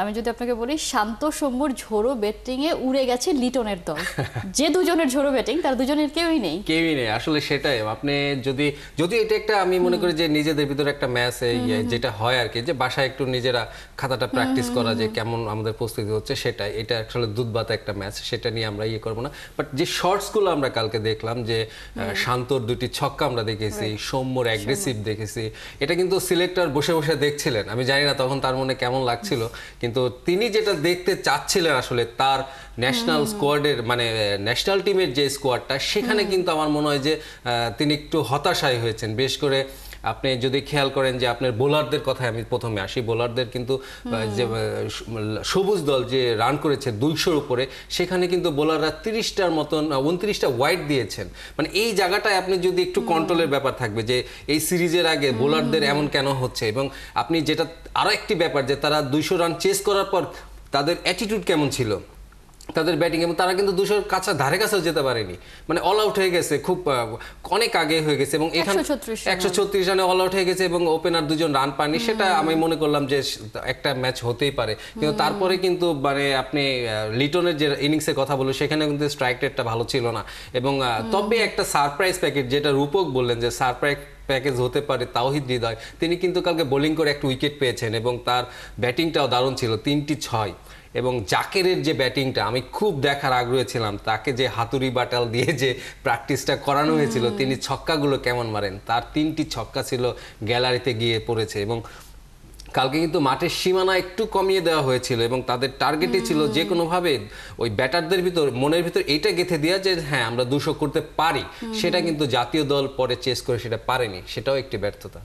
আমি যদি আপনাকে বলি শান্ত সৌম্যর ঝোড়ো ব্যাটিংয়ে উড়ে গেছে লিটনের দল। যে দুজনের ঝোড়ো ব্যাটিং তার দুজনের কেউই নেই আসলে সেটাই। আপনি যদি এটা একটা আমি মনে করি যে নিজেদের ভিতরে একটা ম্যাচ যেটা হয় আর কি, যে বাসায় একটু নিজেরা খাতাটা প্র্যাকটিস করা যে কেমন আমাদের প্রস্তুতি হচ্ছে, সেটাই এটা আসলে দুধবাতা একটা ম্যাচ, সেটা নিয়ে আমরা করবো না। বাট যে শর্টসগুলো আমরা কালকে দেখলাম, যে শান্তর দুটি ছক্কা আমরা দেখেছি, সৌম্যর অ্যাগ্রেসিভ দেখেছি, এটা কিন্তু সিলেক্টর বসে বসে দেখছিলেন। আমি জানি না তখন তার মনে কেমন লাগছিল, কিন্তু তিনি যেটা দেখতে চাচ্ছিলেন আসলে তার ন্যাশনাল স্কোয়াডের মানে ন্যাশনাল টিমের যে স্কোয়াডটা, সেখানে কিন্তু আমার মনে হয় যে তিনি একটু হতাশাই হয়েছেন। বিশেষ করে আপনি যদি খেয়াল করেন যে আপনার বোলারদের কথায় আমি প্রথমে আসি, বোলারদের কিন্তু যে সবুজ দল যে রান করেছে 200-র উপরে, সেখানে কিন্তু বোলাররা 30টার মতন 29টা ওয়াইড দিয়েছেন। মানে এই জায়গাটায় আপনি যদি একটু কন্ট্রোলের ব্যাপার থাকবে যে এই সিরিজের আগে বোলারদের এমন কেন হচ্ছে, এবং আপনি যেটা আরো একটি ব্যাপার যে তারা 200 রান চেস করার পর তাদের অ্যাটিটিউড কেমন ছিল, তাদের ব্যাটিং, এবং তারা কিন্তু 200-র ধারে কাছেও যেতে পারেনি, মানে অল আউট হয়ে গেছে, খুব অনেক আগে হয়ে গেছে, এবং এখানে 136 রানে অল আউট হয়ে গেছে এবং ওপেনার দুজন রান পাননি। সেটা আমি মনে করলাম যে একটা ম্যাচ হতেই পারে, কিন্তু তারপরে কিন্তু মানে আপনি লিটনের যে ইনিংসের কথা বললেন, সেখানে কিন্তু স্ট্রাইক রেটটা ভালো ছিল না, এবং তবে একটা সারপ্রাইজ প্যাকেজ, যেটা রূপক বললেন যে সারপ্রাইজ প্যাকেজ হতে পারে তাওহিদ হৃদয়, তিনি কিন্তু কালকে বোলিং করে একটা উইকেট পেয়েছেন, এবং তার ব্যাটিংটাও দারুণ ছিল, 3টি 6। এবং জাকেরের যে ব্যাটিংটা আমি খুব দেখার আগ্রহী ছিলাম, তাকে যে হাতুড়ি বাটাল দিয়ে যে প্র্যাকটিসটা করানো হয়েছিল, তিনি ছক্কাগুলো কেমন মারেন, তার 3টি ছক্কা ছিল গ্যালারিতে গিয়ে পড়েছে। এবং কালকে কিন্তু মাঠের সীমানা একটু কমিয়ে দেওয়া হয়েছিল, এবং তাদের টার্গেটই ছিল যে কোনোভাবে ওই ব্যাটারদের ভিতর মনের ভিতর এইটা গেঁথে দেওয়া যে হ্যাঁ আমরা 200 করতে পারি। সেটা কিন্তু জাতীয় দল পরে চেস করে সেটা পারেনি, সেটাও একটি ব্যর্থতা।